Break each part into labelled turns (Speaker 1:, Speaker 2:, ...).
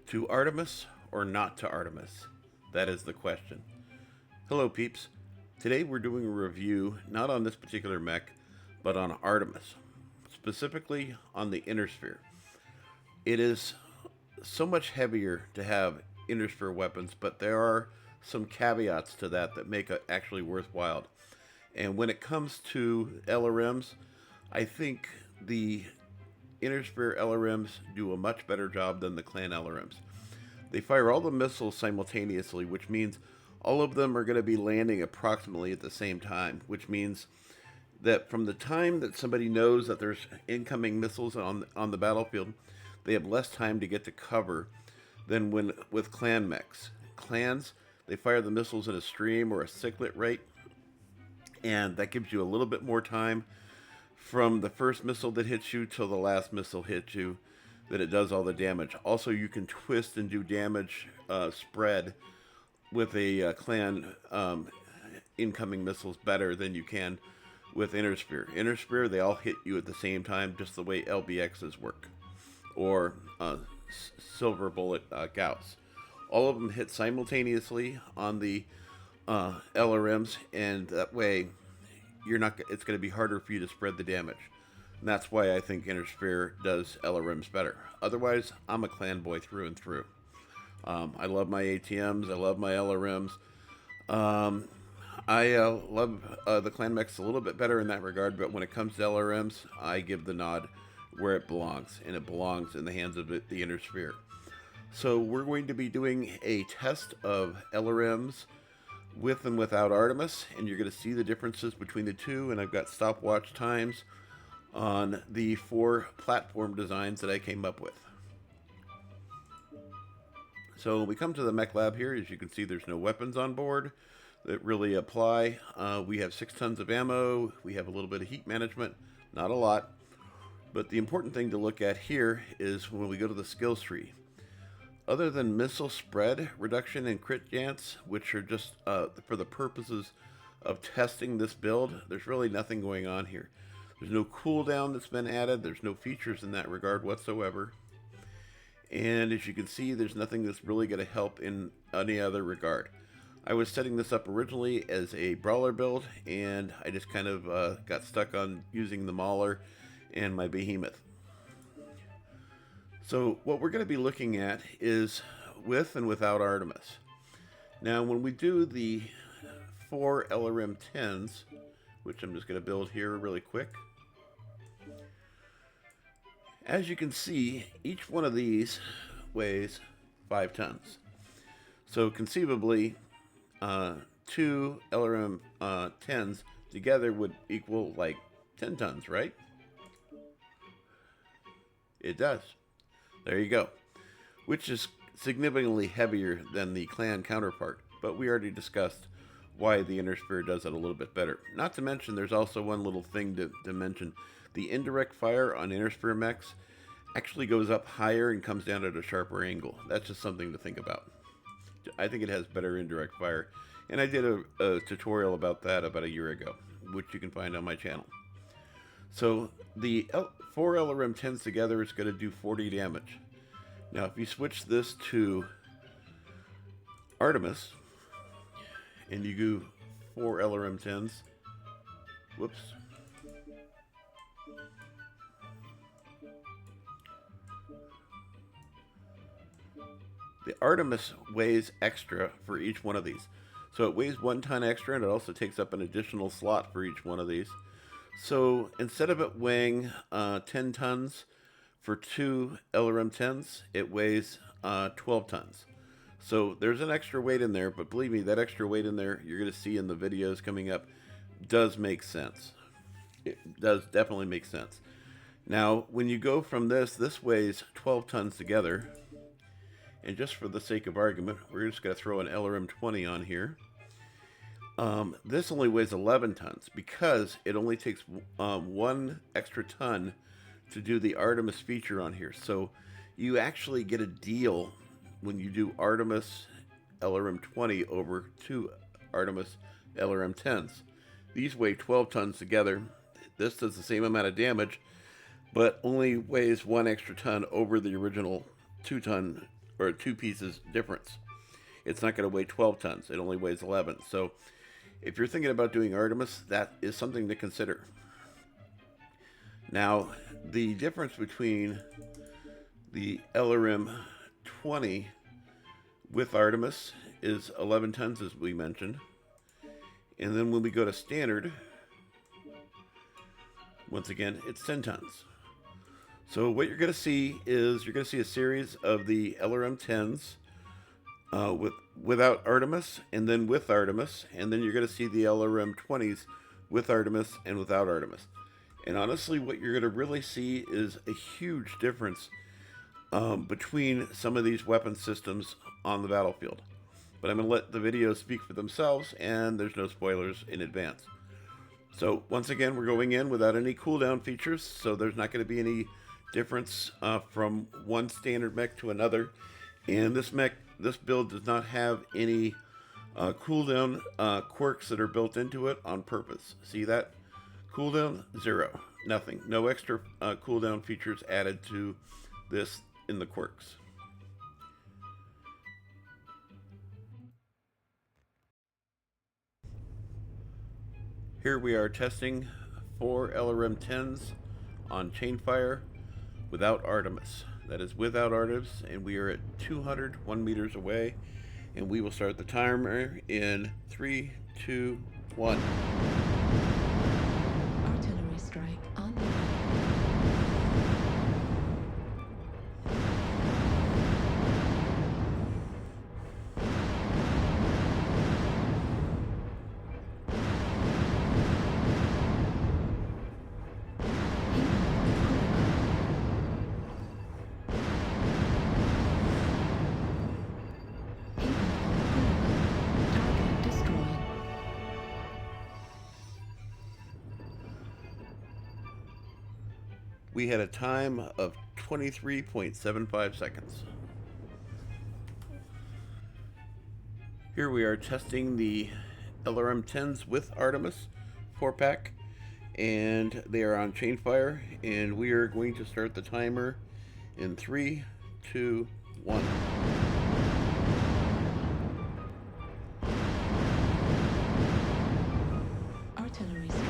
Speaker 1: To Artemis or not to Artemis? That is the question. Hello peeps. Today we're doing a review not on this particular mech, but on Artemis. Specifically on the inner sphere. It is so much heavier to have inner sphere weapons, but there are some caveats to that make it actually worthwhile. And when it comes to LRMs, I think the inner sphere LRMs do a much better job than the clan LRMs. They fire all the missiles simultaneously, which means all of them are going to be landing approximately at the same time, which means that from the time that somebody knows that there's incoming missiles on the battlefield, they have less time to get to cover than when with clan mechs. Clans, they fire the missiles in a stream or a cyclet rate, and that gives you a little bit more time from the first missile that hits you till the last missile hits you, that it does all the damage. Also, you can twist and do damage spread with a clan incoming missiles better than you can with inner sphere. Inner sphere, they all hit you at the same time, just the way LBXs work, or silver bullet Gauss. All of them hit simultaneously on the LRMs, and that way it's going to be harder for you to spread the damage. And that's why I think inner sphere does LRMs better. Otherwise, I'm a clan boy through and through. I love my ATMs. I love my LRMs. I love the clan mechs a little bit better in that regard, but when it comes to LRMs, I give the nod where it belongs, and it belongs in the hands of the inner sphere. So we're going to be doing a test of LRMs with and without Artemis, and you're going to see the differences between the two, and I've got stopwatch times on the 4 platform designs that I came up with. So we come to the MechLab here. As you can see, there's no weapons on board that really apply. We have 6 tons of ammo. We have a little bit of heat management, not a lot. But the important thing to look at here is when we go to the skills tree. Other than missile spread reduction and crit chance, which are just for the purposes of testing this build, there's really nothing going on here. There's no cooldown that's been added. There's no features in that regard whatsoever. And as you can see, there's nothing that's really going to help in any other regard. I was setting this up originally as a brawler build, and I just kind of got stuck on using the Mauler and my behemoth. So what we're going to be looking at is with and without Artemis. Now when we do the 4 LRM 10s, which I'm just going to build here really quick, as you can see, each one of these weighs 5 tons. So conceivably, 2 LRM 10s together would equal like 10 tons, right? It does. There you go. Which is significantly heavier than the clan counterpart, but we already discussed why the inner sphere does it a little bit better. Not to mention, there's also one little thing to mention. The indirect fire on inner sphere mechs actually goes up higher and comes down at a sharper angle. That's just something to think about. I think it has better indirect fire, and I did a tutorial about that about a year ago, which you can find on my channel. So the 4 LRM 10s together is going to do 40 damage. Now if you switch this to Artemis and you do 4 LRM 10s, whoops, the Artemis weighs extra for each one of these. So it weighs 1 ton extra, and it also takes up an additional slot for each one of these. So instead of it weighing 10 tons for 2 LRM 10s, it weighs 12 tons. So there's an extra weight in there, but believe me, that extra weight in there, you're going to see in the videos coming up, does make sense. It does definitely make sense. Now, when you go from this weighs 12 tons together, and just for the sake of argument, we're just going to throw an LRM 20 on here. This only weighs 11 tons because it only takes 1 extra ton to do the Artemis feature on here. So you actually get a deal when you do Artemis LRM 20 over 2 Artemis LRM 10s. These weigh 12 tons together. This does the same amount of damage, but only weighs 1 extra ton over the original 2-ton or 2 pieces difference. It's not going to weigh 12 tons. It only weighs 11. So if you're thinking about doing Artemis, that is something to consider. Now, the difference between the LRM 20 with Artemis is 11 tons, as we mentioned. And then when we go to standard, once again, it's 10 tons. So what you're going to see is you're going to see a series of the LRM 10s without Artemis, and then with Artemis, and then you're going to see the LRM 20s with Artemis and without Artemis. And honestly, what you're going to really see is a huge difference between some of these weapon systems on the battlefield. But I'm going to let the videos speak for themselves, and there's no spoilers in advance. So once again, we're going in without any cooldown features, so there's not going to be any difference from one standard mech to another. And this build does not have any cooldown quirks that are built into it on purpose. See that? Cooldown, 0. Nothing. No extra cooldown features added to this in the quirks. Here we are testing 4 LRM 10s on Chainfire without Artemis. That is without Artemis, and we are at 201 meters away, and we will start the timer in 3, 2, 1.
Speaker 2: Artillery strike on the
Speaker 1: We had a time of 23.75 seconds. Here we are testing the LRM 10s with Artemis 4-pack, and they are on Chainfire, and we are going to start the timer in 3, 2, 1.
Speaker 2: artillery strike.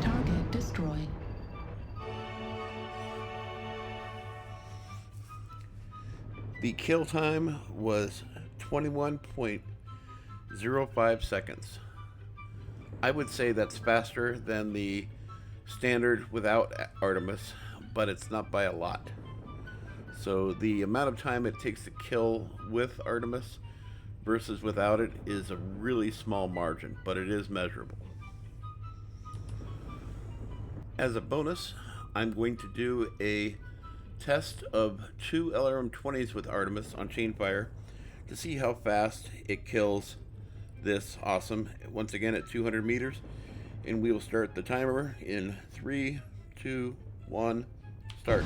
Speaker 2: Target destroyed.
Speaker 1: The kill time was 21.05 seconds. I would say that's faster than the standard without Artemis, but it's not by a lot. So the amount of time it takes to kill with Artemis versus without it is a really small margin, but it is measurable. As a bonus, I'm going to do a test of 2 LRM 20s with Artemis on Chainfire to see how fast it kills this awesome, once again at 200 meters. And we will start the timer in 3, 2, 1, start.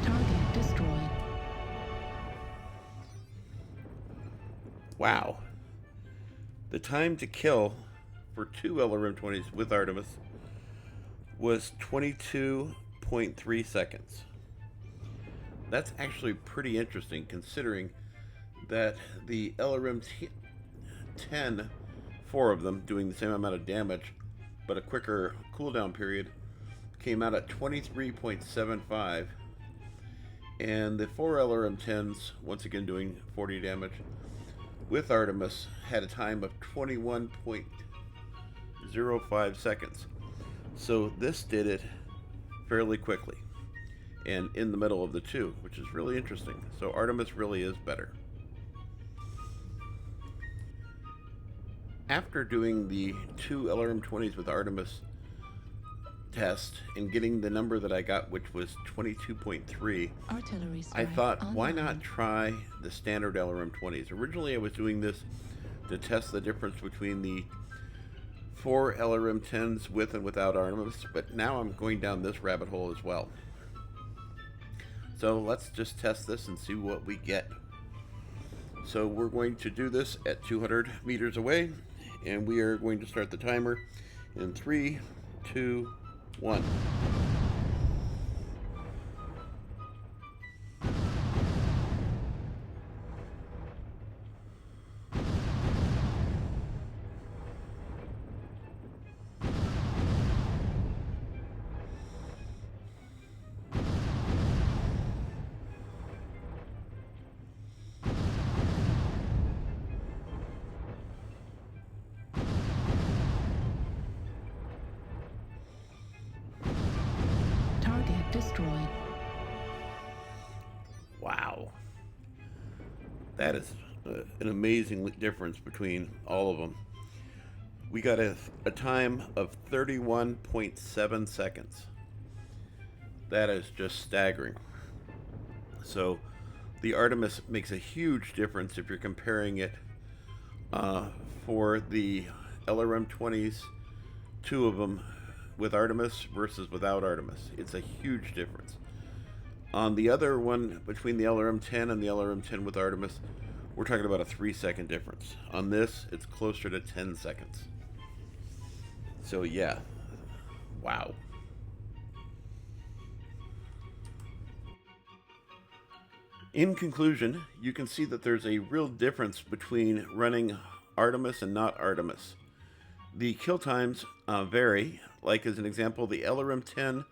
Speaker 2: Target destroyed.
Speaker 1: Wow. The time to kill for 2 LRM 20s with Artemis was 22.3 seconds. That's actually pretty interesting considering that the LRM 10, 4 of them doing the same amount of damage but a quicker cooldown period, came out at 23.75, and the 4 LRM 10s, once again doing 40 damage with Artemis, had a time of 21.05 seconds. So this did it fairly quickly and in the middle of the two, which is really interesting. So Artemis really is better. After doing the 2 LRM 20s with Artemis test and getting the number that I got, which was 22.3,
Speaker 2: Artillery
Speaker 1: I
Speaker 2: strike
Speaker 1: thought, why
Speaker 2: online.
Speaker 1: not try the standard LRM 20s? Originally, I was doing this to test the difference between the 4 LRM 10s with and without Artemis, but now I'm going down this rabbit hole as well. So let's just test this and see what we get. So we're going to do this at 200 meters away, and we are going to start the timer in 3, 2, 1.
Speaker 2: Target destroyed.
Speaker 1: Wow. That is an amazing difference between all of them. We got a time of 31.7 seconds. That is just staggering. So the Artemis makes a huge difference if you're comparing it for the LRM 20s, 2 of them with Artemis versus without Artemis. It's a huge difference. On the other one, between the LRM 10 and the LRM 10 with Artemis, we're talking about a 3-second difference. On this, it's closer to 10 seconds. So yeah, wow. In conclusion, you can see that there's a real difference between running Artemis and not Artemis. The kill times vary. Like as an example, the LRM 10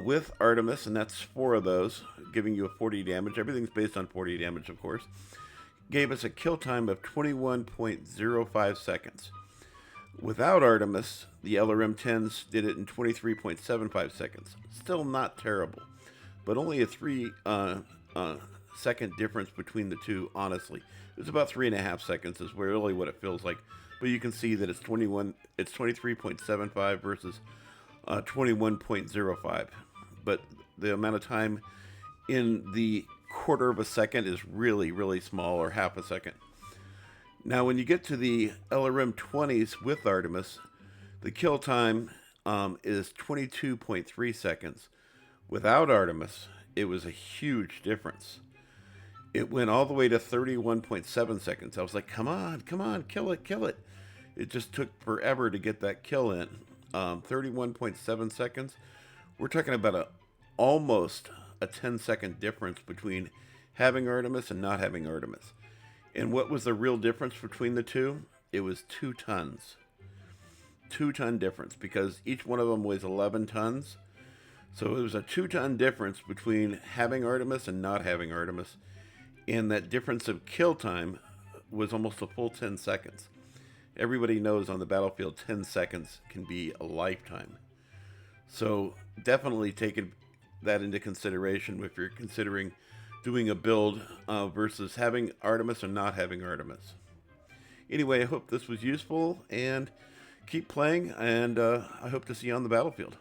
Speaker 1: with Artemis, and that's 4 of those, giving you a 40 damage. Everything's based on 40 damage, of course. Gave us a kill time of 21.05 seconds. Without Artemis, the LRM 10s did it in 23.75 seconds. Still not terrible, but only a 3-second difference between the two, honestly. It's about 3.5 seconds is really what it feels like. But you can see that it's 23.75 versus 21.05. But the amount of time in the quarter of a second is really, really small, or half a second. Now, when you get to the LRM 20s with Artemis, the kill time is 22.3 seconds. Without Artemis, it was a huge difference. It went all the way to 31.7 seconds. I was like, come on, kill it, kill it. It just took forever to get that kill in. 31.7 seconds. We're talking about almost a 10-second difference between having Artemis and not having Artemis. And what was the real difference between the two? It was 2 tons. 2-ton difference, because each one of them weighs 11 tons. So it was a 2-ton difference between having Artemis and not having Artemis. And that difference of kill time was almost a full 10 seconds. Everybody knows on the battlefield 10 seconds can be a lifetime. So definitely take that into consideration if you're considering doing a build versus having Artemis or not having Artemis. Anyway, I hope this was useful, and keep playing, and I hope to see you on the battlefield.